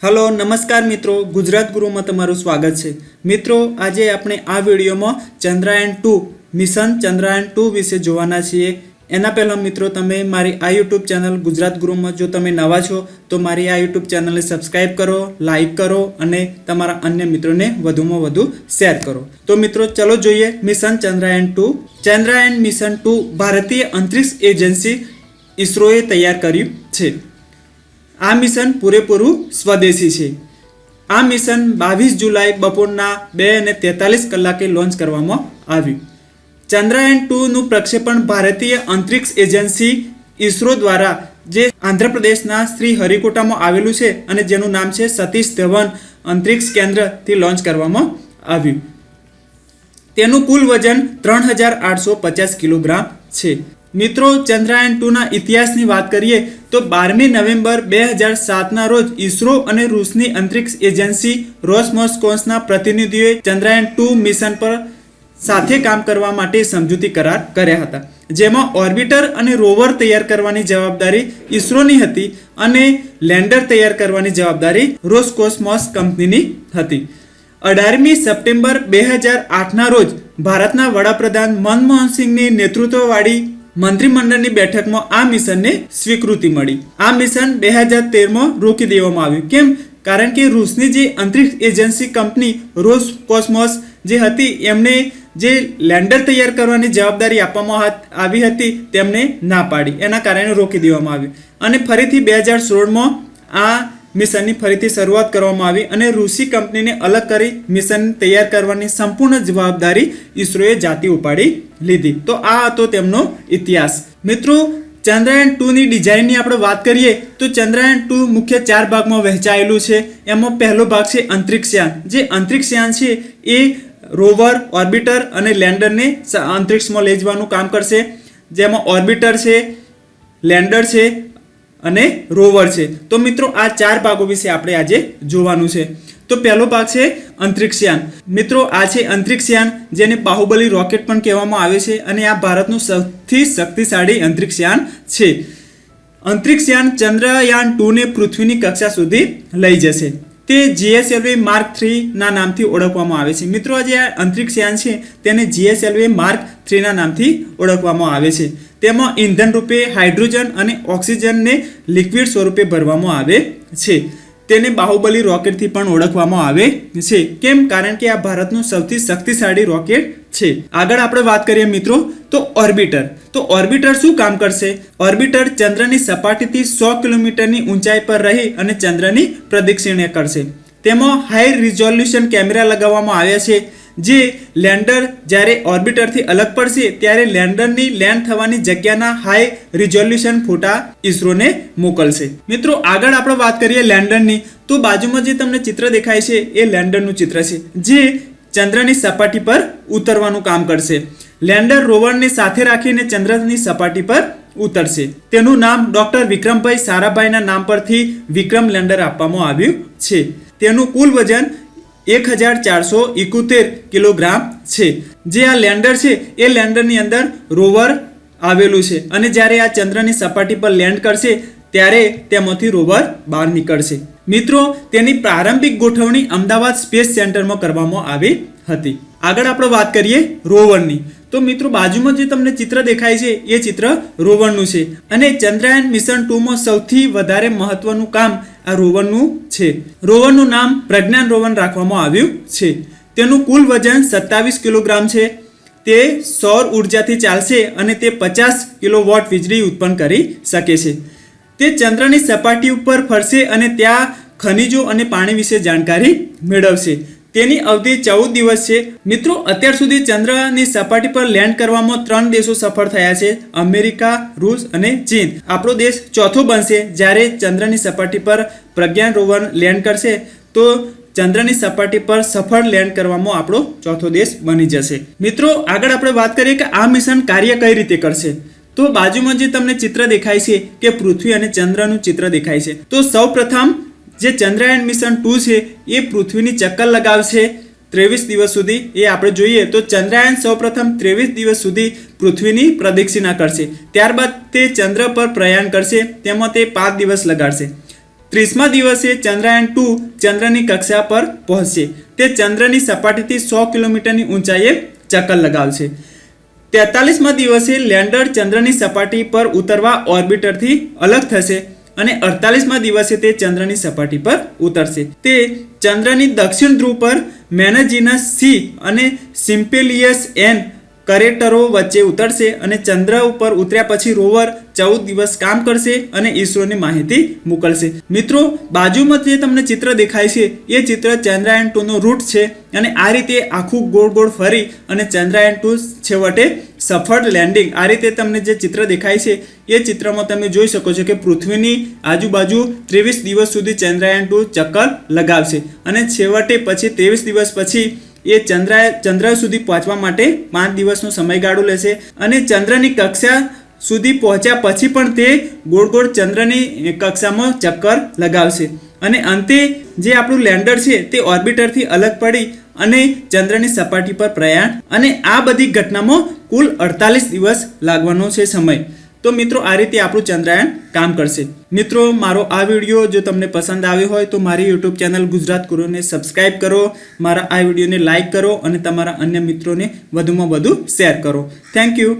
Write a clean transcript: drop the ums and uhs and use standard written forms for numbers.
Hello नमस्कार मित्रों, गुजरात गुरु में तमारुं स्वागत है। मित्रों, आज आपणे आ विडियो में चंद्रयान 2 मिशन चंद्रयान 2 विषे जोवाना छीए। एना पहला मित्रों, तमे मारी आ यूट्यूब चैनल गुजरात गुरु में जो तमे नवा छो तो मारी आ यूट्यूब चैनल ने सब्सक्राइब करो, लाइक करो अने तमारा अन्य मित्रों ने वधुमां वधु शेर करो। तो मित्रों चलो जोईए मिशन चंद्रयान 2। चंद्रयान मिशन 2 भारतीय अंतरिक्ष एजेंसी इसरोए तैयार कर्युं छे। आ मिशन पूरेपूरुं स्वदेशी है। आ मिशन 22 जुलाई बपोરના 2:43 કલાકે लॉन्च करवामां आव्युं। चंद्रयान 2 નું प्रक्षेपण भारतीय अंतरिक्ष एजेंसी इसरो द्वारा जे आंध्र प्रदेशना श्रीहरिकोटामां आवेलुं छे अने जेनुं नाम छे सतीश धवन अंतरिक्ष केन्द्र थी लॉन्च करवामां आव्युं। तेनुं कुल वजन 3850 किलोग्राम छे। मित्रों, चंद्रयान 2 ना इतिहासनी बात करिए तो 12 नवेम्बर 2007 ना रोज इसरो और रूसनी अंतरिक्ष एजेंसी रोसमोसकोन्सना प्रतिनिधिओए चंद्रयान 2 मिशन पर साथे काम करवा माटे समझूती करार कर्या हता, जेमां ऑर्बिटर अने रोवर तैयार करवानी जवाबदारी इसरोनी हती अने लेंडर तैयार करवानी जवाबदारी रोसकोसमोस कंपनीनी हती। 18 सप्टेम्बर 2008 ना रोज भारतना वडाप्रधान मनमोहन सिंहनी नेतृत्ववाળી मंत्रिमंडळनी બેઠકમાં આ મિશનને સ્વીકૃતિ મળી। આ મિશન 2013માં રોકી દેવામાં આવ્યું। કેમ? કારણ કે રૂસની જે અંતરિક્ષ એજન્સી કંપની રોસકોસ્મોસ જે હતી એમને જે લેન્ડર તૈયાર કરવાની જવાબદારી આપવામાં આવી હતી તેમને ના પાડી, એના કારણે રોકી દેવામાં આવ્યું અને ફરીથી 2016માં આ મિશનની ફરીથી શરૂઆત કરવામાં આવી અને રૂસી કંપનીને અલગ કરી મિશન તૈયાર કરવાની સંપૂર્ણ જવાબદારી ઇસરોએ જાતે ઉપાડી લીધી। તો આ હતો તેમનો ઇતિહાસ। મિત્રો, ચંદ્રયાન 2 ની ડિઝાઇનની આપણે વાત કરીએ તો ચંદ્રયાન 2 મુખ્ય 4 ભાગમાં વહેંચાયેલું છે। એમાં પહેલો ભાગ છે અંતરિક્ષયાન। જે અંતરિક્ષયાન છે એ રોવર, ઓર્બિટર અને લેન્ડરને અંતરિક્ષમાં લઈ જવાનું કામ કરશે, જેમાં ઓર્બિટર છે, લેન્ડર છે અને રોવર છે। તો મિત્રો આ 4 ભાગો વિશે આપણે આજે જોવાનું છે। તો પહેલો ભાગ છે અંતરિક્ષયાન। મિત્રો આ છે અંતરિક્ષયાન, જેને બાહુબલી રોકેટ પણ કહેવામાં આવે છે અને આ ભારતનું સૌથી શક્તિશાળી અંતરિક્ષયાન છે। અંતરિક્ષયાન ચંદ્રયાન 2 ને પૃથ્વીની કક્ષા સુધી લઈ જશે। તે જીએસએલવી માર્ક 3 ના નામથી ઓળખવામાં આવે છે। મિત્રો આ જે અંતરિક્ષયાન છે તેને જીએસએલવી માર્ક 3 ના નામથી ઓળખવામાં આવે છે। તેમાં ઈંધણ રૂપે હાઇડ્રોજન અને ઓક્સિજનને લિક્વિડ સ્વરૂપે ભરવામાં આવે છે। તેને બાહુબલી રોકેટથી પણ ઓળખવામાં આવે છે। કેમ? કારણ કે આ ભારતનું સૌથી શક્તિશાળી રોકેટ છે। આગળ આપણે વાત કરીએ મિત્રો તો ઓર્બિટર। તો ઓર્બિટર શું કામ કરશે? ઓર્બિટર ચંદ્રની સપાટીથી 100 કિલોમીટરની ઊંચાઈ પર રહી અને ચંદ્રની પ્રદક્ષિણા કરશે। તેમાં હાઈ રિઝોલ્યુશન કેમેરા લગાવવામાં આવ્યા છે, જે લેન્ડર જ્યારે ઓર્બિટરથી અલગ પડશે ત્યારે લેન્ડરની લેન્ડ થવાની જગ્યાના હાઈ રિઝોલ્યુશન ફોટા ઇસરોને મોકલશે। મિત્રો આગળ આપણે વાત કરીએ લેન્ડરની। તો બાજુમાં જે તમને ચિત્ર દેખાય છે એ લેન્ડરનું ચિત્ર છે, જે ચંદ્રની સપાટી પર ઉતરવાનું કામ કરશે। લેન્ડર રોવરને સાથે રાખીને ચંદ્રની સપાટી પર ઉતરશે। તેનું નામ ડોક્ટર વિક્રમભાઈ સારાભાઈના નામ પરથી વિક્રમ લેન્ડર આપવામાં આવ્યું છે। તેનું કુલ વજન 1471 કિલોગ્રામ છે। જે આ લેન્ડર છે એ લેન્ડરની અંદર રોવર આવેલું છે અને જ્યારે આ ચંદ્રની સપાટી પર લેન્ડ કરશે ત્યારે તેમાંથી રોવર બહાર નીકળશે। મિત્રો તેની પ્રારંભિક ગોઠવણી અમદાવાદ સ્પેસ સેન્ટરમાં કરવામાં આવી હતી। આગળ આપણે વાત કરીએ રોવરની। તો મિત્રો બાજુમાં જે તમને ચિત્ર દેખાય છે એ ચિત્ર રોવરનું છે અને ચંદ્રયાન મિશન 2 માં સૌથી વધારે મહત્વનું કામ આ રોવરનું છે। રોવરનું નામ પ્રજ્ઞાન રોવર રાખવામાં આવ્યું છે। તેનું કુલ વજન 27 કિલોગ્રામ છે। તે સૌર ઉર્જાથી ચાલશે અને તે 50 કિલોવોટ વીજળી ઉત્પન્ન કરી શકે છે। તે ચંદ્રની સપાટી ઉપર ફરશે અને ત્યાં ખનિજો અને પાણી વિશે જાણકારી મેળવશે। તેની અવધિ 14 દિવસ છે। મિત્રો અત્યાર સુધી ચંદ્રની સપાટી પર લેન્ડ કરવામાં 3 દેશો સફળ થયા છે, અમેરિકા, રૂસ અને ચીન। આપણો દેશ ચોથો બનશે। જ્યારે ચંદ્રની સપાટી પર પ્રજ્ઞાન રોવર લેન્ડ કરશે તો ચંદ્રની સપાટી પર સફળ લેન્ડ કરવામાં આપણો ચોથો દેશ બની જશે। મિત્રો આગળ આપણે વાત કરીએ કે આ મિશન કાર્ય કઈ રીતે કરશે। તો બાજુમાં જે તમને ચિત્ર દેખાય છે કે પૃથ્વી અને ચંદ્રનું ચિત્ર દેખાય છે। તો સૌપ્રથમ જે ચંદ્રયાન મિશન 2 છે એ પૃથ્વીની ચક્કર લગાવશે 23 દિવસ સુધી। એ આપણે જોઈએ તો ચંદ્રયાન સૌપ્રથમ 23 દિવસ સુધી પૃથ્વીની પ્રદક્ષિણા કરશે। ત્યારબાદ તે ચંદ્ર પર પ્રયાણ કરશે, તેમાં તે 5 દિવસ લગાડશે। 30મા દિવસે ચંદ્રયાન-2 ચંદ્રની કક્ષા પર પહોંચશે. તે ચંદ્રની સપાટીથી 100 કિલોમીટરની ઊંચાઈએ ચક્કર લગાવશે. 43મા દિવસે લેન્ડર ચંદ્રની સપાટી પર ઉતરવા ઓર્બિટરથી અલગ થશે અને 48મા દિવસે તે ચંદ્રની સપાટી પર ઉતરશે. તે ચંદ્રની દક્ષિણ ધ્રુવ પર મેનેજીનસ સી અને સિમ્પેલિયસ એન કરેટરો વચ્ચે ઉતરશે અને ચંદ્ર ઉપર ઉતર્યા પછી રોવર 14 દિવસ કામ કરશે અને ઈસરોને માહિતી મોકલશે. મિત્રો, બાજુમાં જે તમને ચિત્ર દેખાય છે એ ચિત્ર ચંદ્રયાન-2 નો રૂટ છે અને આ રીતે આખું ગોળ ગોળ ફરી અને ચંદ્રયાન-2 છેવટે સફળ લેન્ડિંગ, આ રીતે તમને જે ચિત્ર દેખાય છે એ ચિત્રમાં તમે જોઈ શકો છો કે પૃથ્વીની આજુબાજુ 23 દિવસ સુધી ચંદ્રયાન-2 ચક્કર લગાવશે અને છેવટે પછી 23 દિવસ પછી એ ચંદ્ર સુધી પહોંચવા માટે 5 દિવસનો સમયગાળો લેશે અને ચંદ્રની કક્ષા સુધી પહોંચ્યા પછી પણ તે ગોળ ગોળ ચંદ્રની કક્ષામાં ચક્કર લગાવશે અને અંતે જે આપણું લેન્ડર છે તે ઓર્બિટરથી અલગ પડી અને ચંદ્રની સપાટી પર પ્રયાણ, અને આ બધી ઘટનામાં કુલ 48 દિવસ લાગવાનો છે સમય. તો મિત્રો, આ રીતે આપણું ચંદ્રયાન કામ કરશે. મિત્રો, મારો આ વિડીયો જો તમને પસંદ આવ્યો હોય તો મારી યુટ્યુબ ચેનલ ગુજરાત ગુરુને સબસ્ક્રાઇબ કરો, મારા આ વિડીયોને લાઇક કરો અને તમારા અન્ય મિત્રોને વધુમાં વધુ શેર કરો. Thank you.